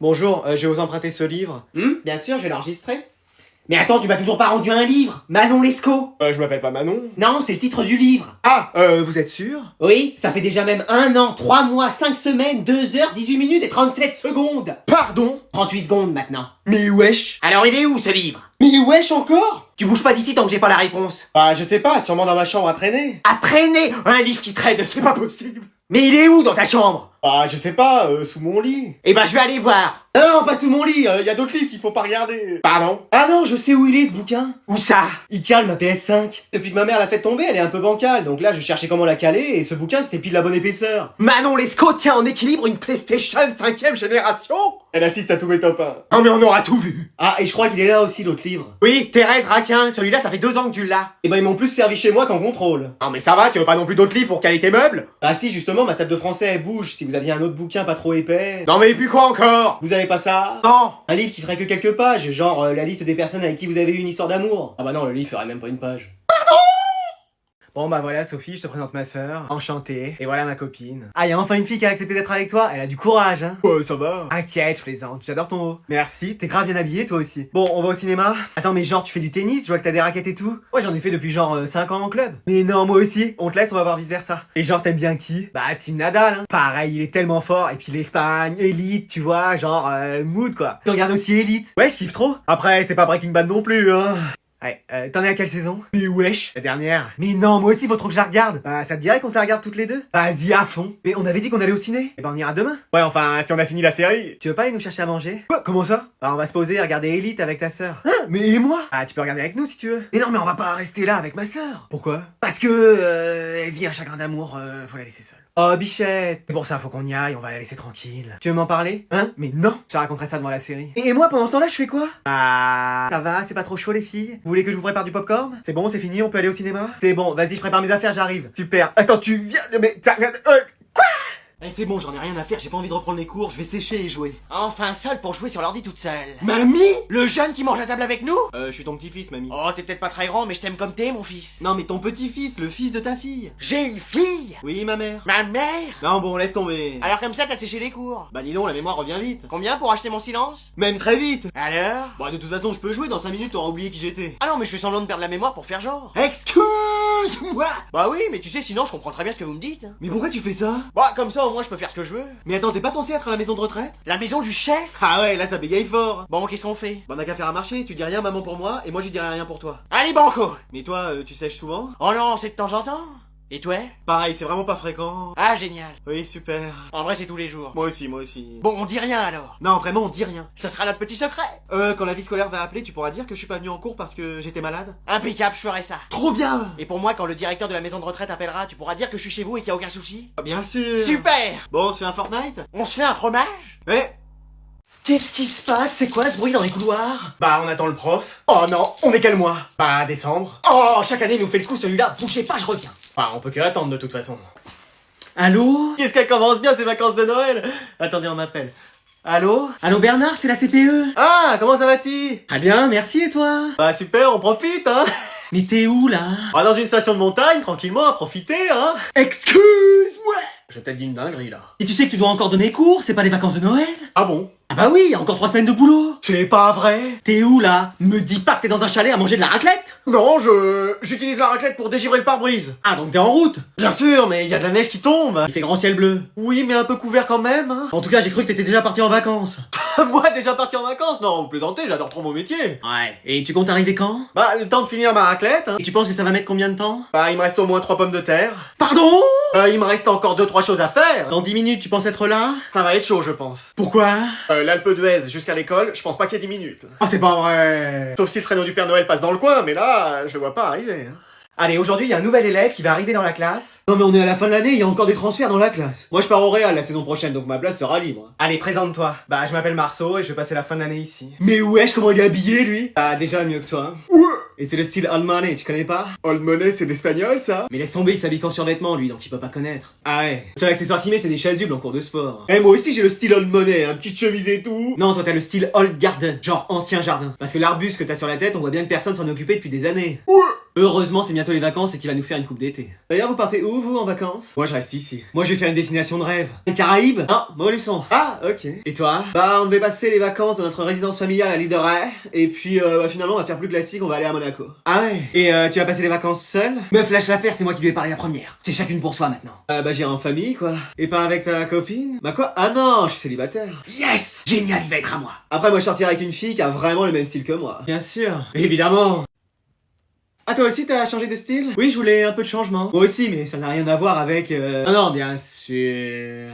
Bonjour, je vais vous emprunter ce livre. Bien sûr, je vais l'enregistrer. Mais attends, tu m'as toujours pas rendu un livre. Manon Lescaut. Je m'appelle pas Manon. Non, c'est le titre du livre. Ah, vous êtes sûr? Oui, ça fait déjà même 1 an, 3 mois, 5 semaines, 2 heures, 18 minutes et 37 secondes. Pardon? 38 secondes maintenant. Mais wesh! Alors il est où ce livre? Mais wesh encore? Tu bouges pas d'ici tant que j'ai pas la réponse. Ah, je sais pas, sûrement dans ma chambre à traîner. À traîner. Un livre qui traîne, c'est pas possible. Mais il est où dans ta chambre? Ah, je sais pas, sous mon lit. Eh ben je vais aller voir. Non, pas sous mon lit, y a d'autres livres qu'il faut pas regarder. Pardon? Ah non, je sais où il est ce bouquin. Où ça? Il cale ma PS5. Depuis que ma mère l'a fait tomber, elle est un peu bancale, donc là je cherchais comment la caler, et ce bouquin c'était pile la bonne épaisseur. Manon Lescaut tient en équilibre une PlayStation 5ème génération. Elle assiste à tous mes top 1. Oh mais on aura tout vu. Ah, et je crois qu'il est là aussi l'autre livre. Oui, Thérèse Raquin, celui-là ça fait 2 ans que tu l'as. Et ben ils m'ont plus servi chez moi qu'en contrôle. Non mais ça va, tu veux pas non plus d'autres livres pour caler tes meubles? Ah si, justement, ma table de français elle bouge, si vous aviez un autre bouquin pas trop épais. Non mais et puis quoi encore? Vous avez pas ça? Non. Un livre qui ferait que quelques pages, genre la liste des personnes avec qui vous avez eu une histoire d'amour. Ah bah non, le livre ferait même pas une page. Bon bah voilà Sophie, je te présente ma sœur, enchantée, et voilà ma copine. Ah, y a enfin une fille qui a accepté d'être avec toi, elle a du courage hein. Ouais, ça va. Inquiète, je plaisante, j'adore ton haut. Merci, t'es grave bien habillé toi aussi. Bon, on va au cinéma. Attends, mais genre tu fais du tennis, je vois que t'as des raquettes et tout. Ouais, j'en ai fait depuis genre 5 ans en club. Mais non, moi aussi, on te laisse, on va voir vice versa. Et genre t'aimes bien qui? Bah Team Nadal hein. Pareil, il est tellement fort, et puis l'Espagne, Elite, tu vois, genre mood quoi. Tu regardes aussi Elite. Ouais, je kiffe trop. Après, c'est pas Breaking Bad non plus hein. Ouais, t'en es à quelle saison? Mais wesh! La dernière. Mais non, moi aussi, faut trop que je la regarde. Bah, ça te dirait qu'on se la regarde toutes les deux? Vas-y, à fond. Mais on avait dit qu'on allait au ciné. Et ben, on ira demain. Ouais, enfin, si on a fini la série. Tu veux pas aller nous chercher à manger? Quoi? Comment ça? Bah, on va se poser et regarder Elite avec ta sœur. Hein? Mais et moi? Ah, tu peux regarder avec nous si tu veux. Mais non, mais on va pas rester là avec ma sœur. Pourquoi? Parce que, elle vit un chagrin d'amour, faut la laisser seule. Oh, bichette! C'est pour ça, faut qu'on y aille, on va la laisser tranquille. Tu veux m'en parler? Hein? Mais non! Je te raconterai ça devant la série. Et moi, pendant ce temps-là, je fais quoi? Ah, ça va, c'est pas trop chaud les filles? Vous voulez que je vous prépare du popcorn? C'est bon, c'est fini, on peut aller au cinéma? C'est bon, vas-y, je prépare mes affaires, j'arrive. Super. Attends, tu viens de... Mais... Quoi? Eh c'est bon, j'en ai rien à faire, j'ai pas envie de reprendre les cours, je vais sécher et jouer. Enfin seule pour jouer sur l'ordi toute seule. Mamie? Le jeune qui mange à table avec nous? Je suis ton petit-fils, mamie. Oh, t'es peut-être pas très grand, mais je t'aime comme t'es, mon fils. Non mais ton petit-fils, le fils de ta fille. J'ai une fille. Oui, ma mère. Ma mère? Non bon, laisse tomber. Alors comme ça, t'as séché les cours. Bah dis donc, la mémoire revient vite. Combien pour acheter mon silence? Même très vite. Alors? Bah de toute façon, je peux jouer, dans 5 minutes t'auras oublié qui j'étais. Ah non, mais je fais semblant de perdre la mémoire pour faire genre. Excuse-moi. Bah oui, mais tu sais, sinon je comprends très bien ce que vous me dites. Mais pourquoi tu fais ça? Bah comme ça, au moins je peux faire ce que je veux. Mais attends, t'es pas censé être à la maison de retraite? La maison du chef? Ah ouais, là ça bégaye fort. Bon, qu'est-ce qu'on fait? Bah on a qu'à faire un marché, tu dis rien maman pour moi, et moi je dirai rien pour toi. Allez, banco! Mais toi, tu sèches souvent? Oh non, c'est de temps en temps. Et toi? Pareil, c'est vraiment pas fréquent. Ah, génial. Oui, super. En vrai, c'est tous les jours. Moi aussi, moi aussi. Bon, on dit rien alors. Non, vraiment, on dit rien. Ce sera notre petit secret. Quand la vie scolaire va appeler, tu pourras dire que je suis pas venu en cours parce que j'étais malade? Impeccable, je ferai ça. Trop bien! Et pour moi, quand le directeur de la maison de retraite appellera, tu pourras dire que je suis chez vous et qu'il y a aucun souci? Ah, bien sûr! Super! Bon, on se fait un Fortnite? On se fait un fromage? Eh! Qu'est-ce qui se passe? C'est quoi ce bruit dans les couloirs? Bah, on attend le prof. Oh non, on est quel mois? Bah, décembre. Oh, chaque année il nous fait le coup celui-là, bougez pas, je reviens. Enfin, on peut que attendre de toute façon. Allô? Qu'est-ce qu'elle commence bien ces vacances de Noël? Attendez, on m'appelle. Allô? Allô Bernard, c'est la CPE? Ah, comment ça va-t-il? Très bien, merci et toi? Bah super, on profite hein. Mais t'es où là? Ah, dans une station de montagne, tranquillement, à profiter hein. Excuse-moi. J'ai peut-être dit une dinguerie là. Et tu sais que tu dois encore donner cours, c'est pas les vacances de Noël? Ah bon? Ah bah oui, encore 3 semaines de boulot. C'est pas vrai? T'es où là? Me dis pas que t'es dans un chalet à manger de la raclette? Non, j'utilise la raclette pour dégivrer le pare-brise. Ah donc t'es en route? Bien sûr, mais il y a de la neige qui tombe. Il fait grand ciel bleu. Oui, mais un peu couvert quand même. Hein. En tout cas, j'ai cru que t'étais déjà parti en vacances. Moi, déjà parti en vacances? Non, vous plaisantez, j'adore trop mon métier. Ouais. Et tu comptes arriver quand? Bah, le temps de finir ma raclette. Hein. Et tu penses que ça va mettre combien de temps? Bah, il me reste au moins 3 pommes de terre. Pardon? Il me reste encore 2-3 choses à faire. Dans 10 minutes, tu penses être là? Ça va être chaud, je pense. Pourquoi? L'Alpe d'Huez jusqu'à l'école, je pense pas qu'il y ait 10 minutes. Oh, c'est pas vrai. Sauf si le traîneau du Père Noël passe dans le coin, mais là, je le vois pas arriver. Hein. Allez, aujourd'hui, il y a un nouvel élève qui va arriver dans la classe. Non mais on est à la fin de l'année, il y a encore des transferts dans la classe. Moi je pars au Real la saison prochaine, donc ma place sera libre. Allez, présente-toi. Bah, je m'appelle Marceau et je vais passer la fin de l'année ici. Mais wesh, comment il est habillé lui? Ah, déjà mieux que toi. Ouais. Et c'est le style Old Money, tu connais pas? Old Money, c'est l'espagnol, ça? Mais laisse tomber, il s'habille qu'en survêtement lui, donc il peut pas connaître. Ah ouais. Le seul accessoire qu'il met, c'est des chasubles en cours de sport. Eh, moi aussi j'ai le style Old Money, hein, petite chemise et tout. Non, toi t'as le style Old Garden, genre ancien jardin. Parce que l'arbuste que t'as sur la tête, on voit bien que personne s'en est occupé depuis des années. Ouais. Heureusement, c'est bientôt les vacances et qu'il va nous faire une coupe d'été. D'ailleurs, vous partez où, vous, en vacances? Moi, je reste ici. Moi, je vais faire une destination de rêve. Les Caraïbes? Non, Montluçon. Ah, ok. Et toi? Bah, on devait passer les vacances dans notre résidence familiale à l'île de Ré. Et puis, finalement, on va faire plus classique, on va aller à Monaco. Ah ouais? Et tu vas passer les vacances seule? Meuf, lâche l'affaire, c'est moi qui lui ai parlé la première. C'est chacune pour soi, maintenant. Bah, j'irai en famille, quoi. Et pas avec ta copine? Bah quoi? Ah non, je suis célibataire. Yes! Génial, il va être à moi. Après, moi, je sortirai avec une fille qui a vraiment le même style que moi. Bien sûr. Évidemment. Ah, toi aussi t'as changé de style? Oui, je voulais un peu de changement. Moi aussi, mais ça n'a rien à voir avec... Non, non, bien sûr...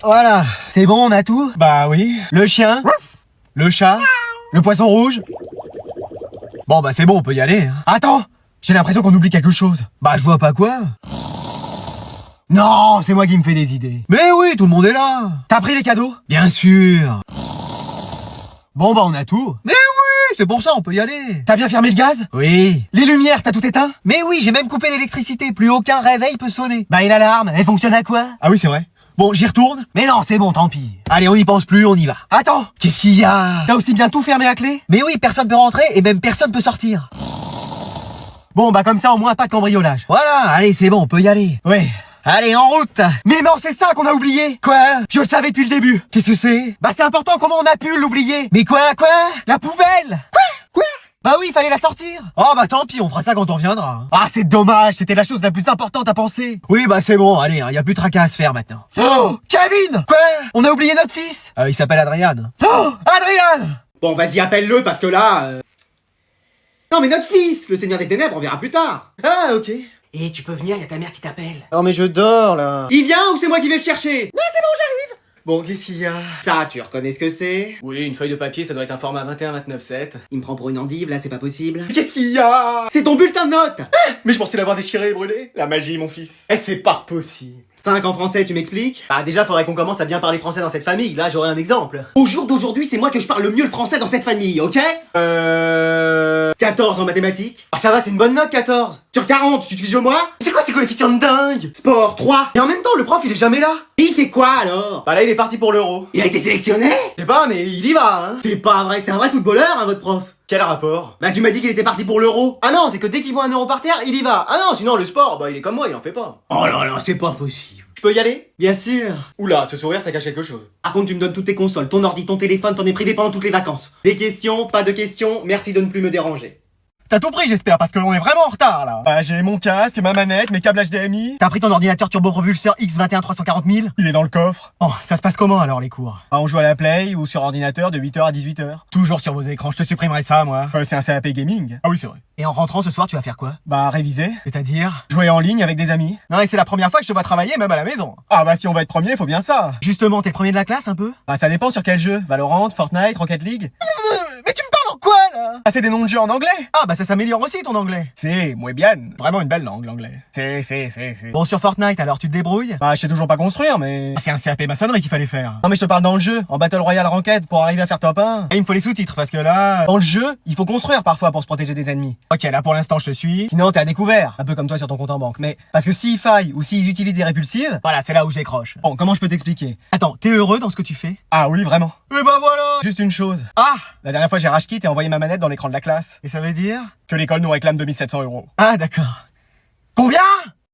Voilà, c'est bon, on a tout? Bah oui. Le chien? Le chat? Le poisson rouge? Bon bah c'est bon, on peut y aller. Hein. Attends, j'ai l'impression qu'on oublie quelque chose. Bah je vois pas quoi. Non, c'est moi qui me fais des idées. Mais oui, tout le monde est là. T'as pris les cadeaux? Bien sûr. Bon bah on a tout. Mais oui, c'est pour ça, on peut y aller. T'as bien fermé le gaz? Oui. Les lumières, t'as tout éteint? Mais oui, j'ai même coupé l'électricité, plus aucun réveil peut sonner. Bah et l'alarme, elle fonctionne à quoi? Ah oui, c'est vrai. Bon, j'y retourne? Mais non, c'est bon, tant pis. Allez, on y pense plus, on y va. Attends, qu'est-ce qu'il y a? T'as aussi bien tout fermé à clé? Mais oui, personne peut rentrer et même personne peut sortir. Bon, bah comme ça, au moins, pas de cambriolage. Voilà, allez, c'est bon, on peut y aller. Ouais. Allez, en route! Mais non, c'est ça qu'on a oublié! Quoi? Je le savais depuis le début! Qu'est-ce que c'est? Bah c'est important, comment on a pu l'oublier? Mais quoi? La poubelle! Quoi? Bah oui, il fallait la sortir! Oh bah tant pis, on fera ça quand on reviendra. Ah c'est dommage, c'était la chose la plus importante à penser! Oui bah c'est bon, allez, y a plus de tracas à se faire maintenant. Oh! Kevin! Quoi? On a oublié notre fils? Il s'appelle Adrien. Oh! Adrien! Bon, vas-y, appelle-le, parce que là... Non, mais notre fils! Le Seigneur des Ténèbres, on verra plus tard! Ah, ok. Et tu peux venir, y a ta mère qui t'appelle. Oh, mais je dors, là. Il vient ou c'est moi qui vais le chercher? Non, c'est bon, j'arrive. Bon, qu'est-ce qu'il y a? Ça, tu reconnais ce que c'est? Oui, une feuille de papier, ça doit être un format 21-29-7. Il me prend pour une endive, là, c'est pas possible. Qu'est-ce qu'il y a? C'est ton bulletin de notes. Mais je pensais l'avoir déchiré et brûlé. La magie, mon fils. Eh, c'est pas possible. 5 en français, tu m'expliques? Bah déjà, faudrait qu'on commence à bien parler français dans cette famille. Là, j'aurais un exemple. Au jour d'aujourd'hui, c'est moi que je parle le mieux le français dans cette famille, ok? 14 en mathématiques. Ah, ça va, c'est une bonne note, 14. Sur 40, tu te fiches de moi? C'est quoi ces coefficients de dingue? Sport, 3. Et en même temps, le prof, il est jamais là. Et il fait quoi, alors? Bah là, il est parti pour l'euro. Il a été sélectionné? Je sais pas, mais il y va, hein. C'est pas vrai, c'est un vrai footballeur, hein, votre prof. Quel rapport? Bah tu m'as dit qu'il était parti pour l'euro. Ah non, c'est que dès qu'il voit un euro par terre, il y va. Ah non, sinon le sport, bah il est comme moi, il en fait pas. Oh là là, c'est pas possible. Je peux y aller? Bien sûr. Oula, ce sourire, ça cache quelque chose. Par contre, tu me donnes toutes tes consoles, ton ordi, ton téléphone, t'en es privé pendant toutes les vacances. Des questions, pas de questions, merci de ne plus me déranger. T'as tout pris, j'espère, parce qu'on est vraiment en retard, là. Bah, j'ai mon casque, ma manette, mes câbles HDMI. T'as pris ton ordinateur turbopropulseur X21 340 000? Il est dans le coffre. Bon, ça se passe comment, alors, les cours? Bah, on joue à la Play ou sur ordinateur de 8h à 18h. Toujours sur vos écrans, je te supprimerai ça, moi. C'est un CAP gaming. Ah oui, c'est vrai. Et en rentrant ce soir, tu vas faire quoi? Bah, réviser. C'est-à-dire? Jouer en ligne avec des amis. Non, et c'est la première fois que je te vois travailler, même à la maison. Ah bah, si on va être premier, faut bien ça. Justement, t'es premier de la classe, un peu? Bah, ça dépend sur quel jeu. Valorant, Fortnite, Rocket League. Mais tu me parles en quoi, là? Ah, c'est des noms de jeux en anglais? Ah, bah, ça s'améliore aussi, ton anglais. C'est, muy bien. Vraiment une belle langue, l'anglais. C'est. Bon, sur Fortnite, alors, tu te débrouilles? Bah, je sais toujours pas construire, mais... c'est un CAP maçonnerie qu'il fallait faire. Non, mais je te parle dans le jeu, en Battle Royale Ranked, pour arriver à faire top 1. Et il me faut les sous-titres, parce que là, dans le jeu, il faut construire parfois pour se protéger des ennemis. Ok, là, pour l'instant, je te suis. Sinon, t'es à découvert. Un peu comme toi sur ton compte en banque. Mais, parce que s'ils faillent, ou s'ils utilisent des répulsives, voilà, c'est là où je décroche. Bon, comment je peux t'expliquer? Attends, t'es heureux dans ce que tu fais? Ah oui, vraiment. Et bah voilà! Juste une chose. Ah! La dernière fois, j'ai rage quit et envoyé ma manette dans l'écran de la classe. Et ça veut dire? Que l'école nous réclame 2700 €. Ah, d'accord. Combien?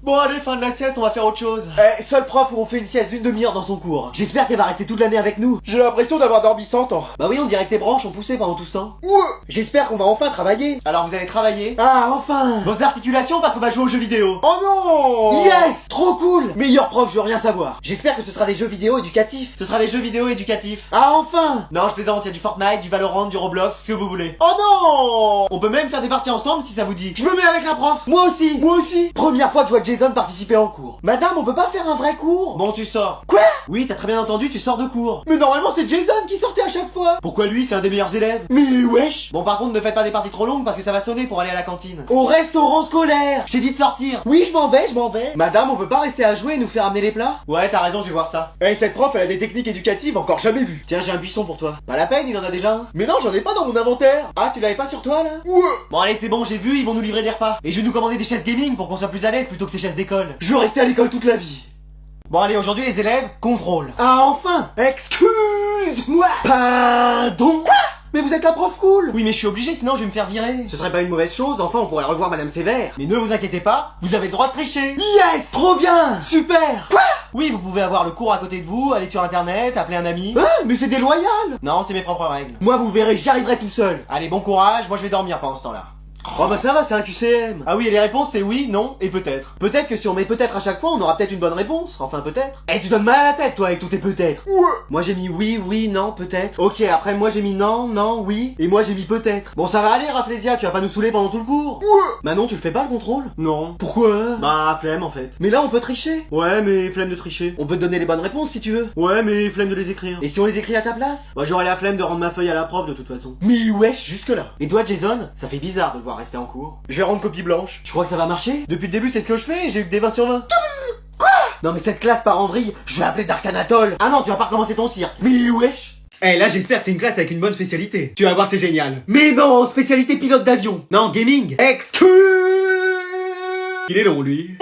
Bon allez, fin de la sieste, on va faire autre chose. Seul prof où on fait une sieste d'une demi-heure dans son cours. J'espère qu'elle va rester toute l'année avec nous. J'ai l'impression d'avoir dormi 100 ans. Bah oui, on dirait que tes branches ont poussé pendant tout ce temps. Ouais. J'espère qu'on va enfin travailler. Alors vous allez travailler. Ah, enfin! Vos articulations parce qu'on va jouer aux jeux vidéo. Oh non! Yes! Trop cool! Meilleur prof, je veux rien savoir. J'espère que ce sera des jeux vidéo éducatifs. Ce sera des jeux vidéo éducatifs. Ah, enfin! Non, je plaisante, il y a du Fortnite, du Valorant, du Roblox, ce que vous voulez. Oh non! On peut même faire des parties ensemble si ça vous dit. Je me mets avec la prof. Moi aussi! Moi aussi. Première fois que je vois Jason participer en cours. Madame, on peut pas faire un vrai cours? Bon, tu sors. Quoi? Oui, t'as très bien entendu, tu sors de cours. Mais normalement, c'est Jason qui sortait à chaque fois. Pourquoi lui, c'est un des meilleurs élèves? Mais wesh! Bon, par contre, ne faites pas des parties trop longues parce que ça va sonner pour aller à la cantine. Au restaurant scolaire! Je t'ai dit de sortir. Oui, je m'en vais. Madame, on peut pas rester à jouer et nous faire amener les plats? Ouais, t'as raison, je vais voir ça. Cette prof, elle a des techniques éducatives encore jamais vues. Tiens, j'ai un buisson pour toi. Pas la peine, il en a déjà un. Mais non, j'en ai pas dans mon inventaire. Ah, tu l'avais pas sur toi, là? Ouais. Bon, allez, c'est bon, j'ai vu, ils vont nous livrer des repas. Et je vais nous commander des chaises gaming pour qu'on soit plus à l'aise plutôt que ces chaises d'école. Je veux rester à l'école toute la vie. Bon, allez, aujourd'hui, les élèves, contrôle. Ah, enfin! Excuse-moi! Pardon? Quoi? Mais vous êtes la prof cool. Oui, mais je suis obligé, sinon je vais me faire virer. Ce serait pas une mauvaise chose, enfin on pourrait revoir Madame Sévère. Mais ne vous inquiétez pas, vous avez le droit de tricher. Yes. Trop bien. Super. Quoi? Oui, vous pouvez avoir le cours à côté de vous, aller sur internet, appeler un ami. Ah, mais c'est déloyal. Non, c'est mes propres règles. Moi, vous verrez, j'y arriverai tout seul. Allez, bon courage, moi je vais dormir pendant ce temps-là. Oh bah ça va, c'est un QCM. Ah oui, et les réponses c'est oui, non et peut-être. Peut-être que si on met peut-être à chaque fois, on aura peut-être une bonne réponse. Enfin peut-être. Eh, tu donnes mal à la tête toi avec tous tes peut-être. Ouais. Moi j'ai mis oui, oui, non, peut-être. Ok, après moi j'ai mis non, non, oui. Et moi j'ai mis peut-être. Bon ça va aller Rafflesia, tu vas pas nous saouler pendant tout le cours. Ouais. Manon, tu le fais pas le contrôle? Non. Pourquoi? Bah flemme en fait. Mais là on peut tricher. Ouais, mais flemme de tricher. On peut te donner les bonnes réponses si tu veux. Ouais, mais flemme de les écrire. Et si on les écrit à ta place? Bah j'aurais la flemme de rendre ma feuille à la prof de toute façon. Mais wesh, jusque là. Et toi Jason, ça fait bizarre de le voir rester en cours. Je vais rendre copie blanche. Tu crois que ça va marcher? Depuis le début, c'est ce que je fais, j'ai eu que des 20 sur 20. Quoi? Non mais cette classe part en vrille, je vais appeler Darkanatol. Ah non, tu vas pas recommencer ton cirque. Mais wesh. Eh là j'espère que c'est une classe avec une bonne spécialité. Tu vas voir c'est génial. Mais non, spécialité pilote d'avion. Non, gaming. Excuse. Il est long lui.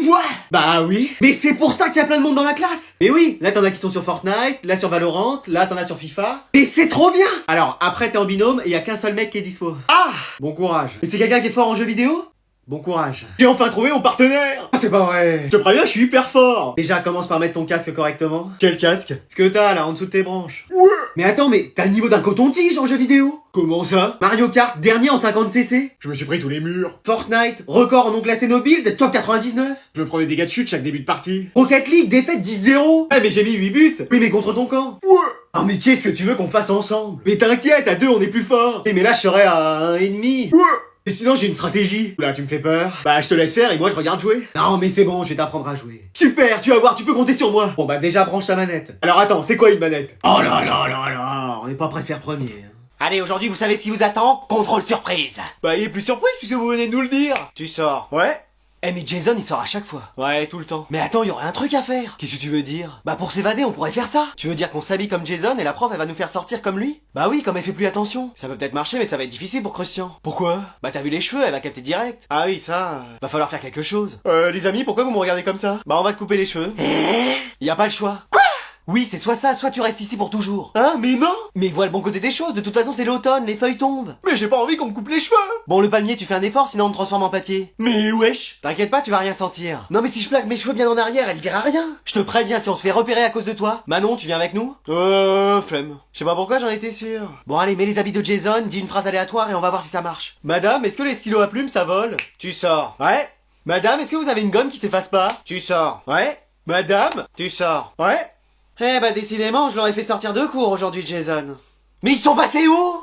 Moi. Bah oui. Mais c'est pour ça qu'il y a plein de monde dans la classe. Mais oui, là t'en as qui sont sur Fortnite, là sur Valorant, là t'en as sur FIFA. Mais c'est trop bien. Alors après t'es en binôme et y a qu'un seul mec qui est dispo. Ah. Bon courage. Et c'est quelqu'un qui est fort en jeux vidéo? Bon courage. J'ai enfin trouvé mon partenaire. Ah, c'est pas vrai. Je te préviens, je suis hyper fort. Déjà commence par mettre ton casque correctement. Quel casque? Ce que t'as là en dessous de tes branches. Ouais. Mais attends, mais t'as le niveau d'un coton-tige en jeux vidéo. Comment ça? Mario Kart, dernier en 50cc. Je me suis pris tous les murs. Fortnite, record en non classé no build, top 99. Je me prends des dégâts de chute chaque début de partie. Rocket League, défaite 10-0. Eh mais j'ai mis 8 buts. Oui mais contre ton camp. Ouais. Ah mais qu'est-ce que tu veux qu'on fasse ensemble? Mais t'inquiète, à 2 on est plus fort. Et mais là je serais à 1,5. Ouais. Et sinon j'ai une stratégie. Là tu me fais peur. Bah je te laisse faire et moi je regarde jouer. Non mais c'est bon, je vais t'apprendre à jouer. Super, tu vas voir, tu peux compter sur moi. Bon bah déjà branche ta manette. Alors attends, c'est quoi une manette? Oh là là là là, on n'est pas prêt de faire premier. Allez, aujourd'hui, vous savez ce qui vous attend? Contrôle surprise. Bah il est plus surprise puisque vous venez de nous le dire. Tu sors. Ouais. Eh mais Jason il sort à chaque fois. Ouais, tout le temps. Mais attends, il y aurait un truc à faire. Qu'est-ce que tu veux dire? Bah pour s'évader, on pourrait faire ça. Tu veux dire qu'on s'habille comme Jason et la prof elle va nous faire sortir comme lui? Bah oui, comme elle fait plus attention. Ça peut peut-être marcher mais ça va être difficile pour Christian. Pourquoi? Bah t'as vu les cheveux, elle va capter direct. Ah oui, ça... Va falloir faire quelque chose. Les amis, pourquoi vous me regardez comme ça? Bah on va te couper les cheveux. Y a pas le choix. Quoi? Oui, c'est soit ça, soit tu restes ici pour toujours. Hein? Mais non! Mais vois le bon côté des choses, de toute façon c'est l'automne, les feuilles tombent. Mais j'ai pas envie qu'on me coupe les cheveux! Bon le palmier, tu fais un effort sinon on me transforme en papier. Mais wesh! T'inquiète pas, tu vas rien sentir. Non mais si je plaque mes cheveux bien en arrière, elle verra rien. Je te préviens si on se fait repérer à cause de toi. Manon, tu viens avec nous? Flemme. Je sais pas pourquoi j'en étais sûr. Bon allez, mets les habits de Jason, dis une phrase aléatoire et on va voir si ça marche. Madame, est-ce que les stylos à plumes ça vole? Tu sors. Ouais. Madame, est-ce que vous avez une gomme qui s'efface pas? Tu sors. Ouais. Madame? Tu sors. Ouais. Eh bah décidément, je l'aurais fait sortir de cours aujourd'hui, Jason. Mais ils sont passés où?